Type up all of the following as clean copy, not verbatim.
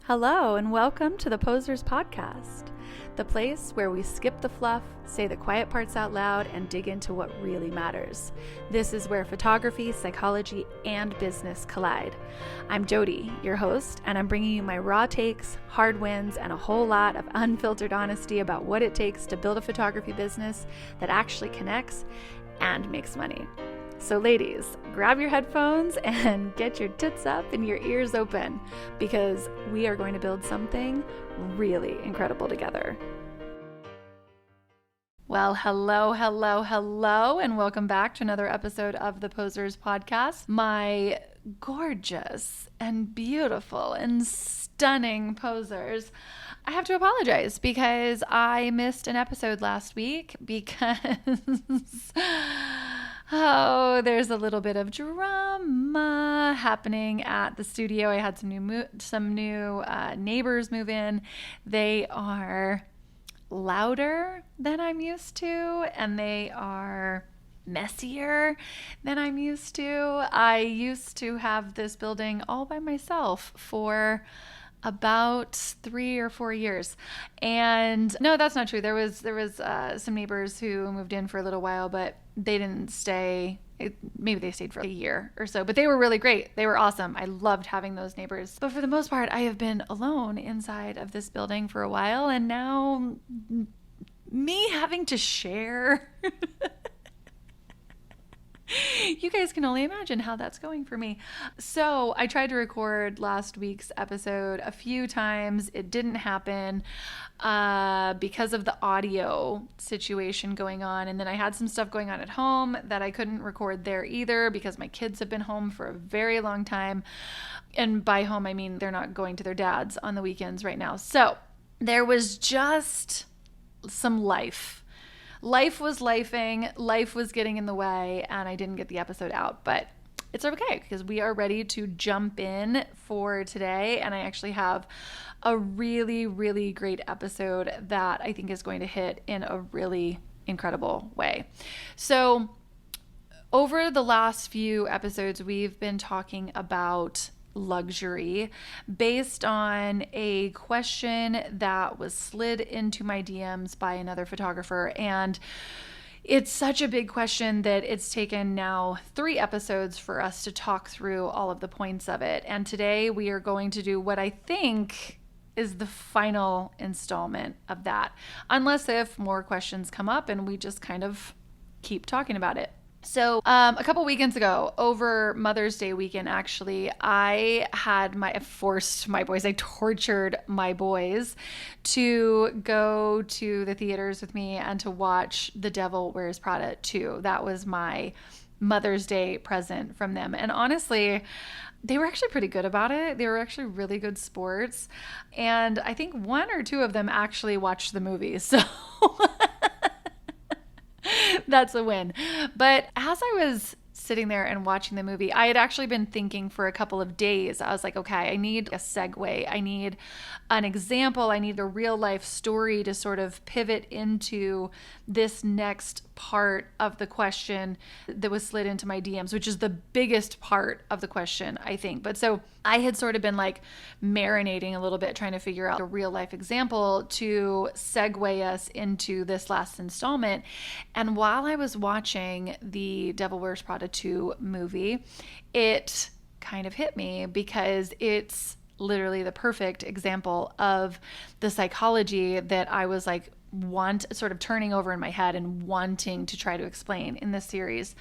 Hello and welcome to the Posers Podcast, the place where we skip the fluff, say the quiet parts out loud, and dig into what really matters. This is where photography, psychology, and business collide. I'm Jody, your host, and I'm bringing you my raw takes, hard wins, and a whole lot of unfiltered honesty about what it takes to build a photography business that actually connects and makes money. So ladies, grab your headphones and get your tits up and your ears open because we are going to build something really incredible together. Well, hello, and welcome back to another episode of the Posers Podcast. My gorgeous and beautiful and stunning posers, I have to apologize because I missed an episode last week because... Oh, there's a little bit of drama happening at the studio. I had some new neighbors move in. They are louder than I'm used to, and they are messier than I'm used to. I used to have this building all by myself for about 3 or 4 years. And no, that's not true. There was some neighbors who moved in for a little while, but they didn't stay. Maybe they stayed for a year or so, but they were really great. They were awesome. I loved having those neighbors. But for the most part, I have been alone inside of this building for a while, and now me having to share you guys can only imagine how that's going for me. So I tried to record last week's episode a few times. It didn't happen because of the audio situation going on. And then I had some stuff going on at home that I couldn't record there either because my kids have been home for a very long time. And by home, I mean they're not going to their dad's on the weekends right now. So there was just some life. Life was lifing, life was getting in the way, and I didn't get the episode out, but it's okay because we are ready to jump in for today, and I actually have a really, really great episode that I think is going to hit in a really incredible way. So over the last few episodes, we've been talking about luxury based on a question that was slid into my DMs by another photographer. And it's such a big question that it's taken now 3 episodes for us to talk through all of the points of it. And today we are going to do what I think is the final installment of that, unless if more questions come up and we just kind of keep talking about it. So a couple weekends ago, over Mother's Day weekend, actually, I tortured my boys to go to the theaters with me and to watch The Devil Wears Prada 2. That was my Mother's Day present from them. And honestly, they were actually pretty good about it. They were actually really good sports. And I think 1 or 2 of them actually watched the movie. So... That's a win. But as I was sitting there and watching the movie, I had actually been thinking for a couple of days. I was like, okay, I need a segue. I need an example. I need a real life story to sort of pivot into this next part of the question that was slid into my DMs, which is the biggest part of the question, I think. But so I had sort of been like marinating a little bit, trying to figure out a real life example to segue us into this last installment. And while I was watching the Devil Wears Prada 2 movie, it kind of hit me because it's literally the perfect example of the psychology that I was like sort of turning over in my head and wanting to try to explain in this series.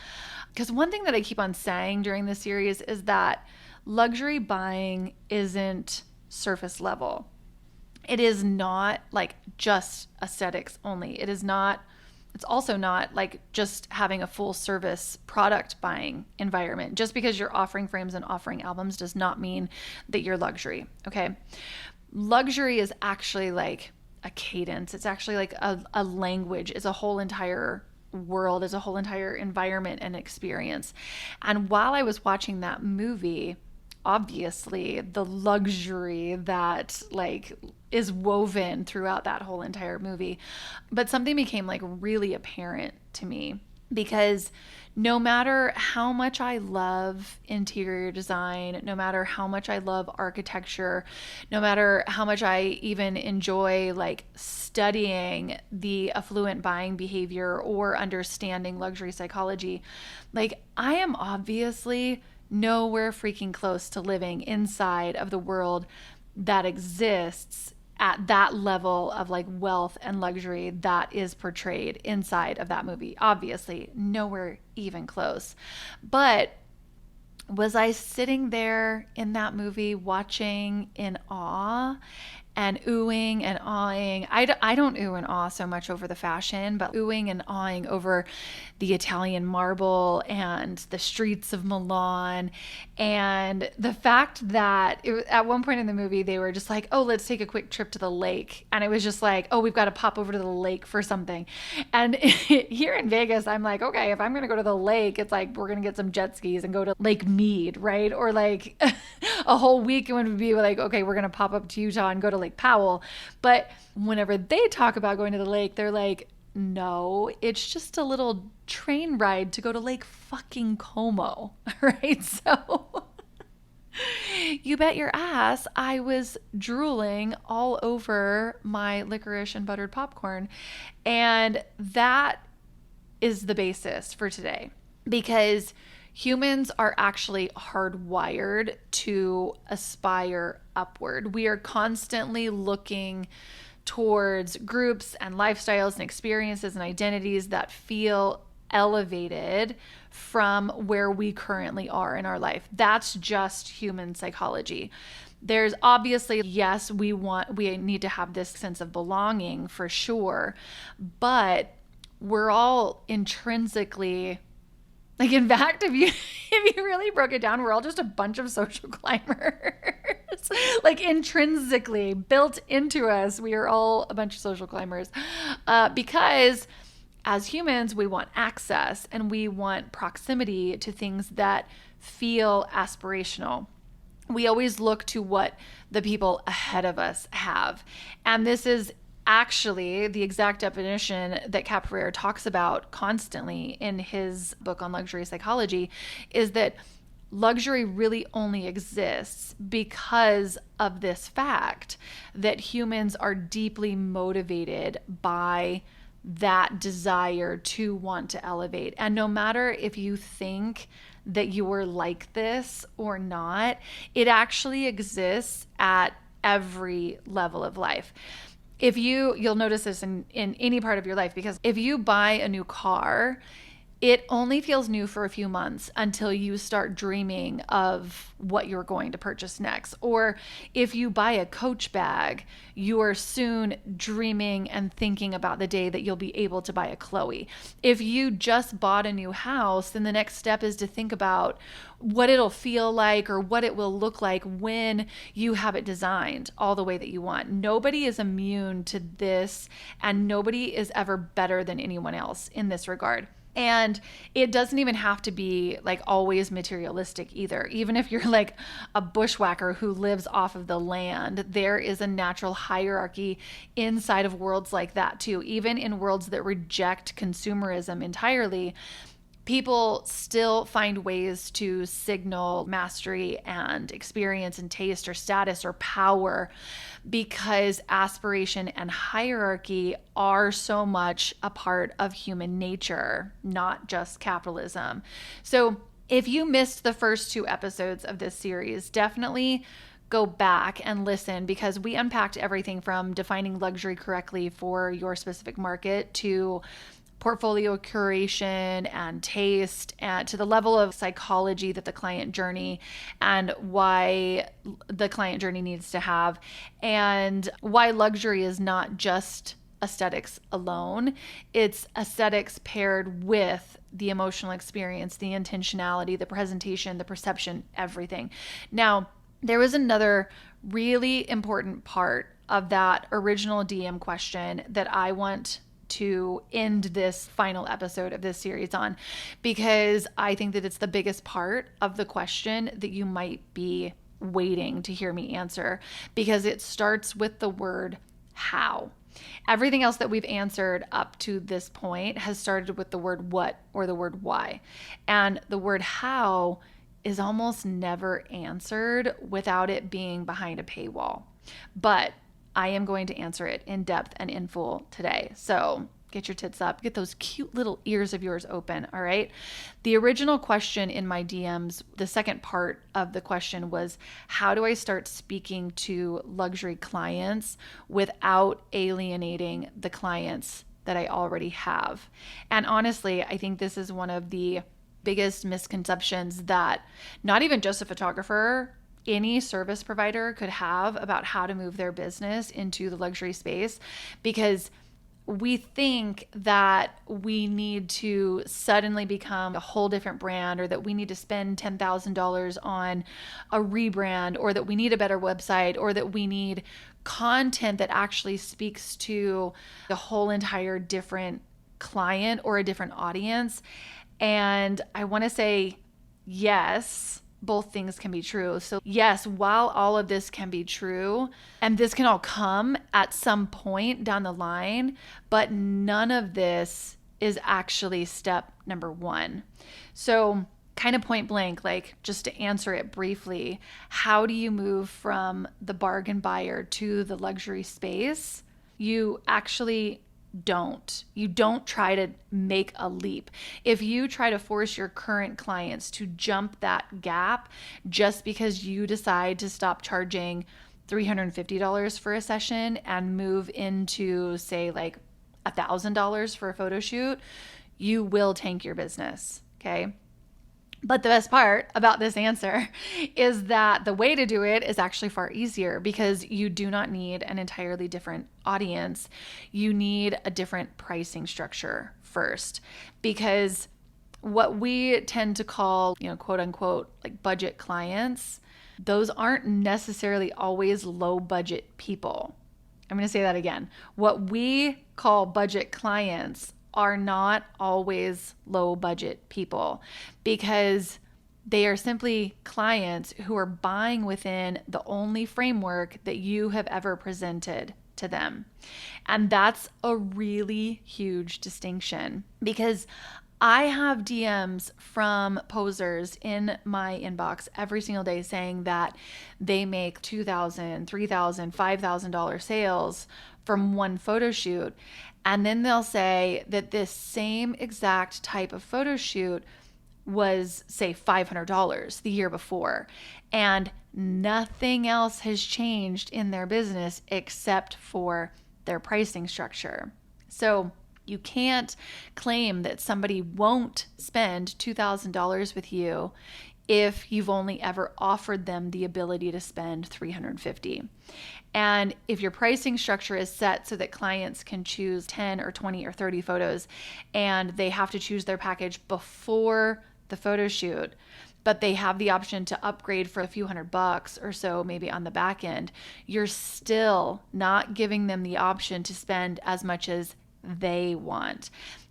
Because one thing that I keep on saying during this series is that luxury buying isn't surface level. It is not like just aesthetics only. It's also not like just having a full service product buying environment. Just because you're offering frames and offering albums does not mean that you're luxury. Okay. Luxury is actually like a cadence. It's actually like a language. It's a whole entire world, is a whole entire environment and experience. And while I was watching that movie, obviously the luxury that like is woven throughout that whole entire movie, but something became like really apparent to me because no matter how much I love interior design, no matter how much I love architecture, no matter how much I even enjoy like studying the affluent buying behavior or understanding luxury psychology, like I am obviously nowhere freaking close to living inside of the world that exists at that level of like wealth and luxury that is portrayed inside of that movie. Obviously, nowhere even close. But was I sitting there in that movie watching in awe and oohing and awing? I don't ooh and awe so much over the fashion, but oohing and awing over the Italian marble and the streets of Milan. And the fact that at one point in the movie, they were just like, oh, let's take a quick trip to the lake. And it was just like, oh, we've got to pop over to the lake for something. And here in Vegas, I'm like, okay, if I'm going to go to the lake, it's like we're going to get some jet skis and go to Lake Mead, right? Or like a whole week it would be like, okay, we're going to pop up to Utah and go to Lake Powell. But whenever they talk about going to the lake, they're like, no, it's just a little train ride to go to Lake fucking Como, right? So you bet your ass I was drooling all over my licorice and buttered popcorn. And that is the basis for today, because humans are actually hardwired to aspire upward. We are constantly looking towards groups and lifestyles and experiences and identities that feel elevated from where we currently are in our life. That's just human psychology. There's obviously, yes, we need to have this sense of belonging for sure, but we're all intrinsically, like, in fact, if you really broke it down, we're all just a bunch of social climbers. Like, intrinsically built into us, we are all a bunch of social climbers, because as humans, we want access and we want proximity to things that feel aspirational. We always look to what the people ahead of us have. And this is actually the exact definition that Capoeira talks about constantly in his book on luxury psychology, is that luxury really only exists because of this fact that humans are deeply motivated by that desire to want to elevate. And no matter if you think that you are like this or not, it actually exists at every level of life. If you'll notice this in any part of your life, because if you buy a new car, it only feels new for a few months until you start dreaming of what you're going to purchase next. Or if you buy a Coach bag, you are soon dreaming and thinking about the day that you'll be able to buy a Chloe. If you just bought a new house, then the next step is to think about what it'll feel like or what it will look like when you have it designed all the way that you want. Nobody is immune to this, and nobody is ever better than anyone else in this regard. And it doesn't even have to be like always materialistic either. Even if you're like a bushwhacker who lives off of the land, there is a natural hierarchy inside of worlds like that too. Even in worlds that reject consumerism entirely, people still find ways to signal mastery and experience and taste or status or power, because aspiration and hierarchy are so much a part of human nature, not just capitalism. So if you missed the first 2 episodes of this series, definitely go back and listen, because we unpacked everything from defining luxury correctly for your specific market to portfolio curation and taste, and to the level of psychology that the client journey and why the client journey needs to have, and why luxury is not just aesthetics alone. It's aesthetics paired with the emotional experience, the intentionality, the presentation, the perception, everything. Now, there was another really important part of that original DM question that I want to end this final episode of this series on, because I think that it's the biggest part of the question that you might be waiting to hear me answer, because it starts with the word how. Everything else that we've answered up to this point has started with the word what or the word why. And the word how is almost never answered without it being behind a paywall. But I am going to answer it in depth and in full today. So get your tits up, get those cute little ears of yours open, all right? The original question in my DMs, the second part of the question was, how do I start speaking to luxury clients without alienating the clients that I already have? And honestly, I think this is one of the biggest misconceptions that not even just a photographer, any service provider could have about how to move their business into the luxury space, because we think that we need to suddenly become a whole different brand, or that we need to spend $10,000 on a rebrand, or that we need a better website, or that we need content that actually speaks to the whole entire different client or a different audience. And I want to say, yes, both things can be true. So yes, while all of this can be true, and this can all come at some point down the line, but none of this is actually step number one. So kind of point blank, like just to answer it briefly, how do you move from the bargain buyer to the luxury space? You actually You don't try to make a leap. If you try to force your current clients to jump that gap just because you decide to stop charging $350 for a session and move into, say, like $1,000 for a photo shoot, you will tank your business. Okay. But the best part about this answer is that the way to do it is actually far easier, because you do not need an entirely different audience. You need a different pricing structure first, because what we tend to call, quote unquote, like budget clients, those aren't necessarily always low budget people. I'm going to say that again. What we call budget clients are not always low budget people, because they are simply clients who are buying within the only framework that you have ever presented to them. And that's a really huge distinction, because I have DMs from posers in my inbox every single day saying that they make $2,000, $3,000, $5,000 sales from one photo shoot. And then they'll say that this same exact type of photo shoot was, say, $500 the year before, and nothing else has changed in their business except for their pricing structure. So you can't claim that somebody won't spend $2,000 with you if you've only ever offered them the ability to spend $350. And if your pricing structure is set so that clients can choose 10 or 20 or 30 photos, and they have to choose their package before the photo shoot, but they have the option to upgrade for a few $100 or so, maybe on the back end, you're still not giving them the option to spend as much as they want.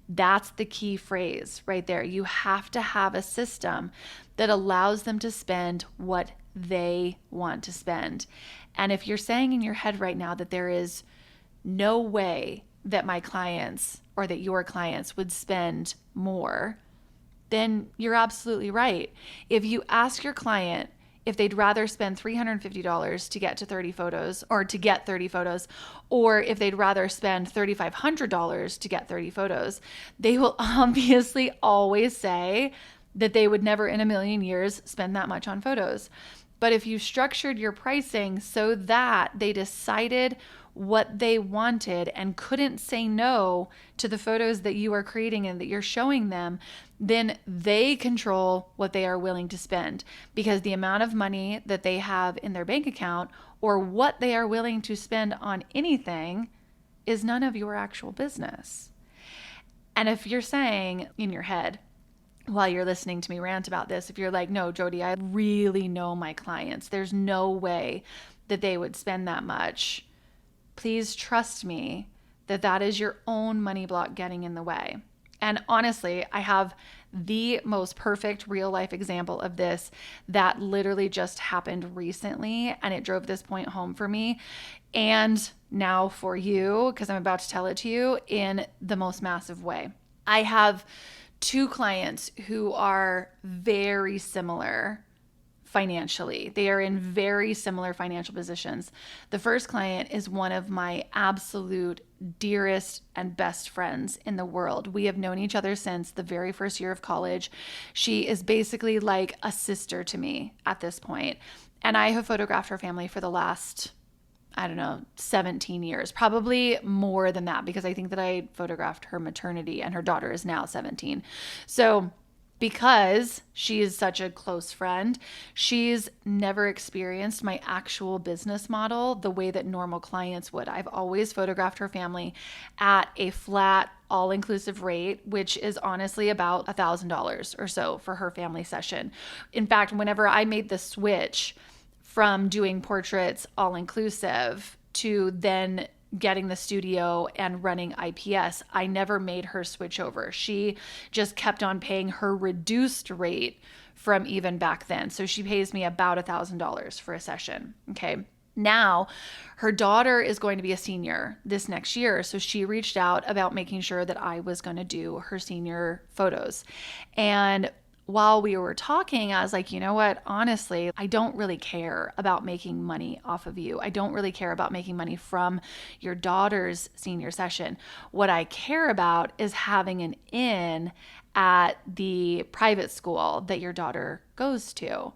That's the key phrase right there. You have to have a system that allows them to spend what they want to spend. And if you're saying in your head right now that there is no way that my clients or that your clients would spend more, then you're absolutely right. If you ask your client if they'd rather spend $350 to get to 30 photos or to get 30 photos, or if they'd rather spend $3,500 to get 30 photos, they will obviously always say that they would never in a million years spend that much on photos. But if you structured your pricing so that they decided what they wanted and couldn't say no to the photos that you are creating and that you're showing them, then they control what they are willing to spend, because the amount of money that they have in their bank account or what they are willing to spend on anything is none of your actual business. And if you're saying in your head, while you're listening to me rant about this, if you're like, no, Jody, I really know my clients, there's no way that they would spend that much, please trust me that that is your own money block getting in the way. And honestly, I have the most perfect real life example of this that literally just happened recently, and it drove this point home for me and now for you, because I'm about to tell it to you in the most massive way. I have two clients who are very similar financially. They are in very similar financial positions. The first client is one of my absolute dearest and best friends in the world. We have known each other since the very first year of college. She is basically like a sister to me at this point. And I have photographed her family for the last, I don't know, 17 years, probably more than that, because I think that I photographed her maternity and her daughter is now 17. So because she is such a close friend, she's never experienced my actual business model the way that normal clients would. I've always photographed her family at a flat, all-inclusive rate, which is honestly about $1,000 or so for her family session. In fact, whenever I made the switch from doing portraits all-inclusive to then getting the studio and running IPS, I never made her switch over. She just kept on paying her reduced rate from even back then. So she pays me about $1,000 for a session. Okay. Now, her daughter is going to be a senior this next year. So she reached out about making sure that I was going to do her senior photos. And while we were talking, I was like, you know what? Honestly, I don't really care about making money off of you. I don't really care about making money from your daughter's senior session. What I care about is having an in at the private school that your daughter goes to,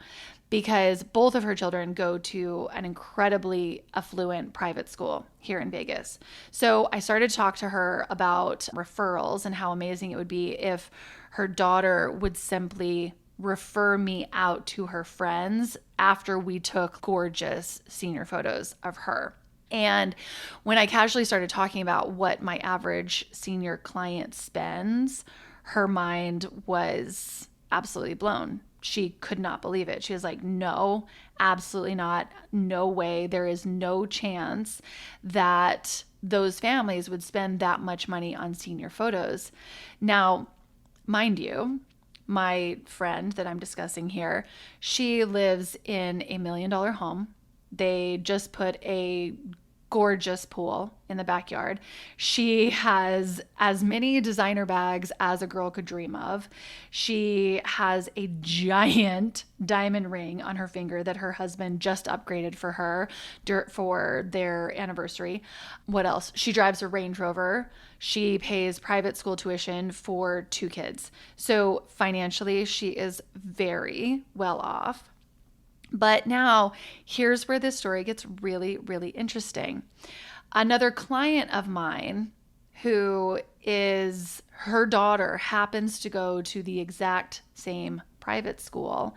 because both of her children go to an incredibly affluent private school here in Vegas. So I started to talk to her about referrals and how amazing it would be if her daughter would simply refer me out to her friends after we took gorgeous senior photos of her. And when I casually started talking about what my average senior client spends, her mind was absolutely blown. She could not believe it. She was like, no, absolutely not. No way. There is no chance that those families would spend that much money on senior photos. Now, mind you, my friend that I'm discussing here, she lives in $1 million home. They just put a gorgeous pool in the backyard. She has as many designer bags as a girl could dream of. She has a giant diamond ring on her finger that her husband just upgraded for her for their anniversary. What else? She drives a Range Rover. She pays private school tuition for 2 kids. So financially, she is very well off. But now here's where this story gets really, really interesting. Another client of mine who is, her daughter happens to go to the exact same private school,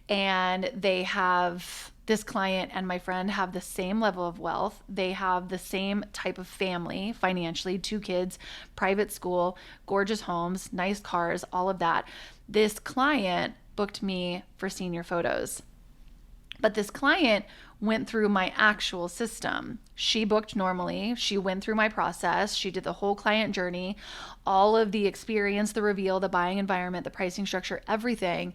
and they have, this client and my friend have the same level of wealth. They have the same type of family financially, 2 kids, private school, gorgeous homes, nice cars, all of that. This client booked me for senior photos. But this client went through my actual system. She booked normally. She went through my process. She did the whole client journey, all of the experience, the reveal, the buying environment, the pricing structure, everything.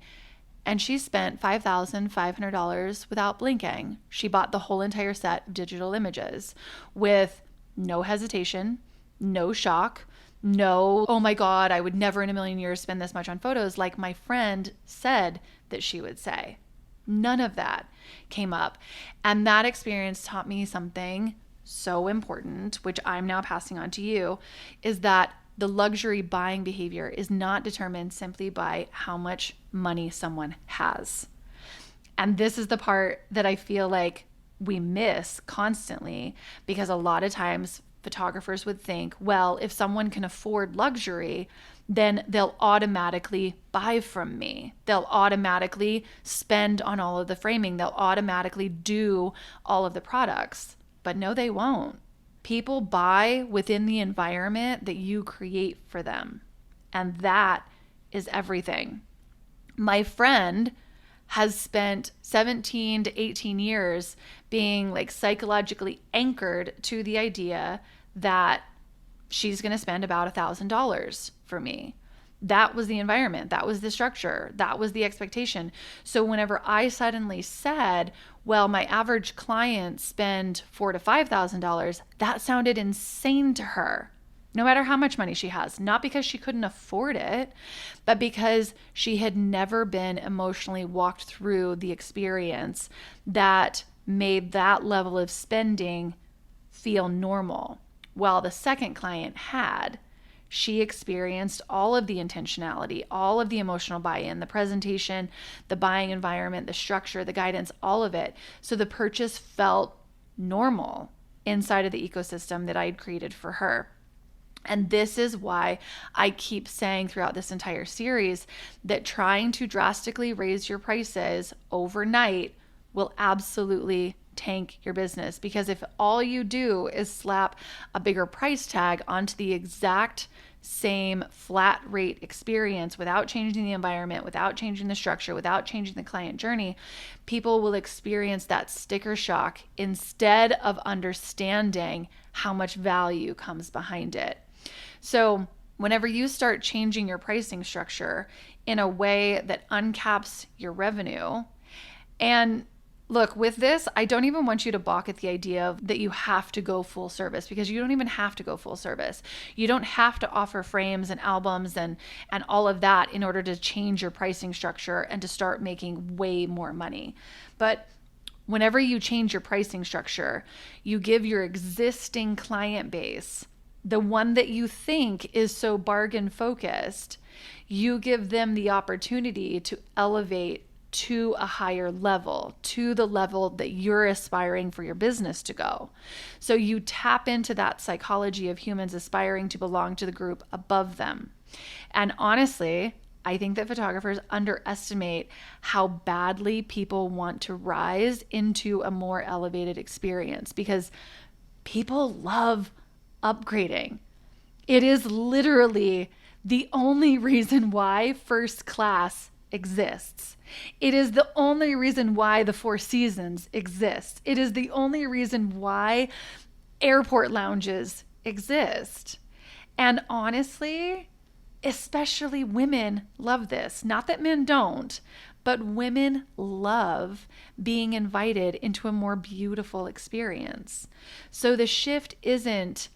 And she spent $5,500 without blinking. She bought the whole entire set of digital images with no hesitation, no shock, no, oh my God, I would never in a million years spend this much on photos, like my friend said that she would say. None of that came up. And that experience taught me something so important, which I'm now passing on to you, is that the luxury buying behavior is not determined simply by how much money someone has. And this is the part that I feel like we miss constantly, because a lot of times photographers would think, well, if someone can afford luxury, then they'll automatically buy from me. They'll automatically spend on all of the framing. They'll automatically do all of the products. But no, they won't. People buy within the environment that you create for them. And that is everything. My friend has spent 17 to 18 years being like psychologically anchored to the idea that she's going to spend about $1,000 for me. That was the environment. That was the structure. That was the expectation. So whenever I suddenly said, well, my average clients spend $4,000 to $5,000, that sounded insane to her. No matter how much money she has, not because she couldn't afford it, but because she had never been emotionally walked through the experience that made that level of spending feel normal. While the second client had. She experienced all of the intentionality, all of the emotional buy-in, the presentation, the buying environment, the structure, the guidance, all of it. So the purchase felt normal inside of the ecosystem that I had created for her. And this is why I keep saying throughout this entire series that trying to drastically raise your prices overnight will absolutely tank your business. Because if all you do is slap a bigger price tag onto the exact same flat rate experience without changing the environment, without changing the structure, without changing the client journey, people will experience that sticker shock instead of understanding how much value comes behind it. So whenever you start changing your pricing structure in a way that uncaps your revenue, and look, with this, I don't even want you to balk at the idea of that you have to go full service, because you don't even have to go full service. You don't have to offer frames and albums and all of that in order to change your pricing structure and to start making way more money. But whenever you change your pricing structure, you give your existing client base, the one that you think is so bargain focused, you give them the opportunity to elevate to a higher level, to the level that you're aspiring for your business to go. So you tap into that psychology of humans aspiring to belong to the group above them. And honestly, I think that photographers underestimate how badly people want to rise into a more elevated experience, because people love upgrading. It is literally the only reason why first class exists. It is the only reason why the Four Seasons exists. It is the only reason why airport lounges exist. And honestly, especially women love this. Not that men don't, but women love being invited into a more beautiful experience. So the shift isn't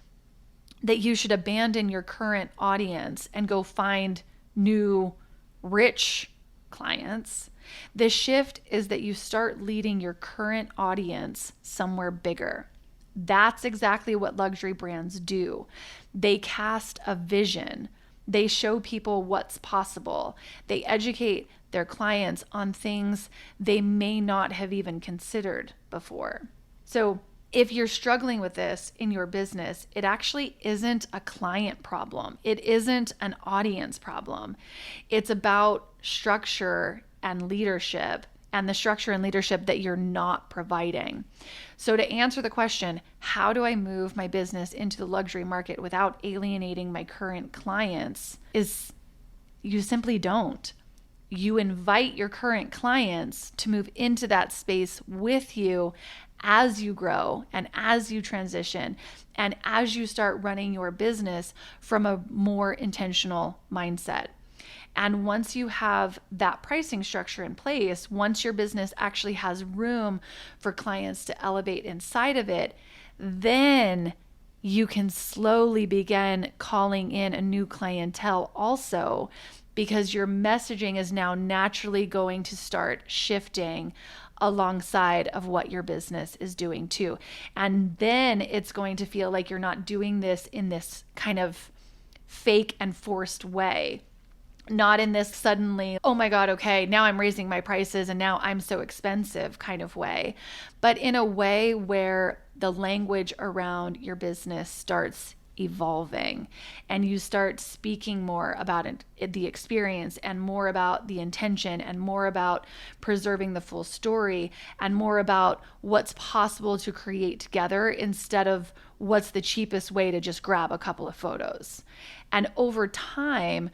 that you should abandon your current audience and go find new rich clients. The shift is that you start leading your current audience somewhere bigger. That's exactly what luxury brands do. They cast a vision. They show people what's possible. They educate their clients on things they may not have even considered before. So if you're struggling with this in your business, it actually isn't a client problem. It isn't an audience problem. It's about structure and leadership, and the structure and leadership that you're not providing. So to answer the question, how do I move my business into the luxury market without alienating my current clients, is you simply don't. You invite your current clients to move into that space with you as you grow and as you transition and as you start running your business from a more intentional mindset. And once you have that pricing structure in place, once your business actually has room for clients to elevate inside of it, then you can slowly begin calling in a new clientele also, because your messaging is now naturally going to start shifting alongside of what your business is doing too. And then it's going to feel like you're not doing this in this kind of fake and forced way. Not in this suddenly, oh my God, okay, now I'm raising my prices and now I'm so expensive kind of way, but in a way where the language around your business starts evolving and you start speaking more about the experience and more about the intention and more about preserving the full story and more about what's possible to create together instead of what's the cheapest way to just grab a couple of photos. And over time,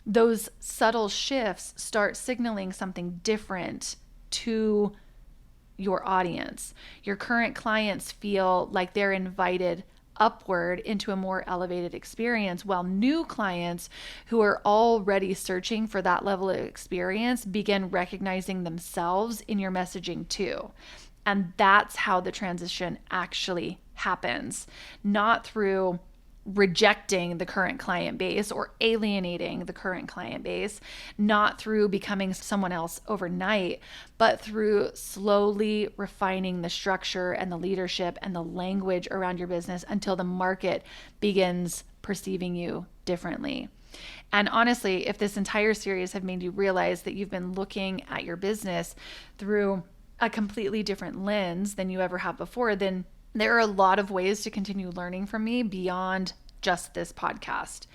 those subtle shifts start signaling something different to your audience. Your current clients feel like they're invited upward into a more elevated experience, while new clients who are already searching for that level of experience begin recognizing themselves in your messaging too. And that's how the transition actually happens, not through rejecting the current client base or alienating the current client base, not through becoming someone else overnight, but through slowly refining the structure and the leadership and the language around your business until the market begins perceiving you differently. And honestly, if this entire series have made you realize that you've been looking at your business through a completely different lens than you ever have before, then there are a lot of ways to continue learning from me beyond just this podcast.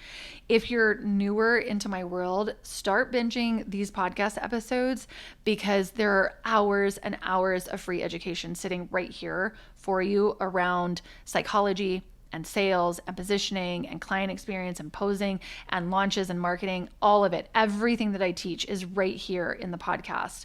If you're newer into my world, start binging these podcast episodes because there are hours and hours of free education sitting right here for you around psychology and sales and positioning and client experience and posing and launches and marketing, all of it. Everything that I teach is right here in the podcast.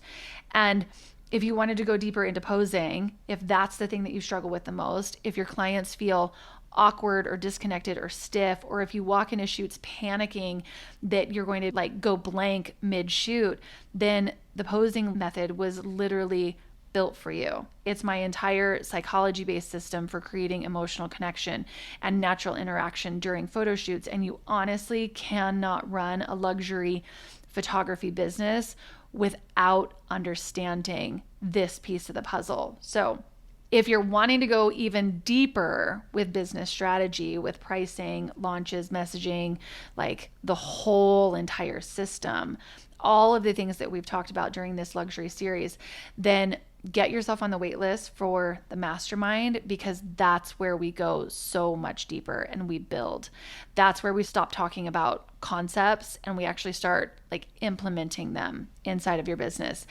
And if you wanted to go deeper into posing, if that's the thing that you struggle with the most, if your clients feel awkward or disconnected or stiff, or if you walk into shoots panicking that you're going to go blank mid-shoot, then the posing method was literally built for you. It's my entire psychology-based system for creating emotional connection and natural interaction during photo shoots. And you honestly cannot run a luxury photography business without understanding this piece of the puzzle. So if you're wanting to go even deeper with business strategy, with pricing, launches, messaging, like the whole entire system, all of the things that we've talked about during this luxury series, then get yourself on the wait list for the mastermind, because that's where we go so much deeper and we build. That's where we stop talking about concepts and we actually start implementing them inside of your business.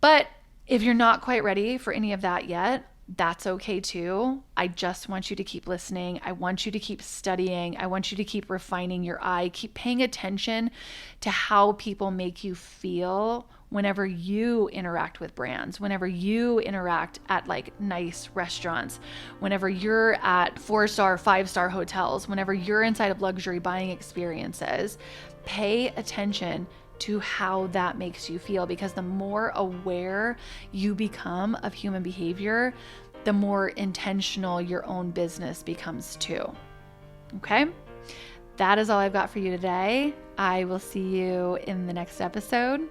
But if you're not quite ready for any of that yet, that's okay too. I just want you to keep listening. I want you to keep studying. I want you to keep refining your eye, keep paying attention to how people make you feel whenever you interact with brands, whenever you interact at nice restaurants, whenever you're at 4-star, 5-star hotels, whenever you're inside of luxury buying experiences. Pay attention to how that makes you feel, because the more aware you become of human behavior, the more intentional your own business becomes too. Okay? That is all I've got for you today. I will see you in the next episode.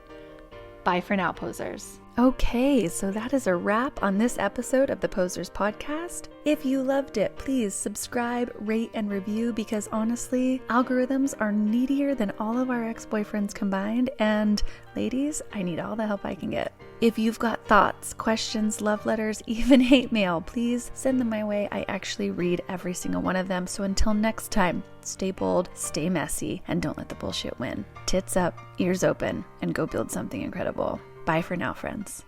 Bye for now, posers. Okay, so that is a wrap on this episode of the Posers Podcast. If you loved it, please subscribe, rate, and review, because honestly, algorithms are needier than all of our ex-boyfriends combined, and ladies, I need all the help I can get. If you've got thoughts, questions, love letters, even hate mail, please send them my way. I actually read every single one of them. So until next time, stay bold, stay messy, and don't let the bullshit win. Tits up, ears open, and go build something incredible. Bye for now, friends.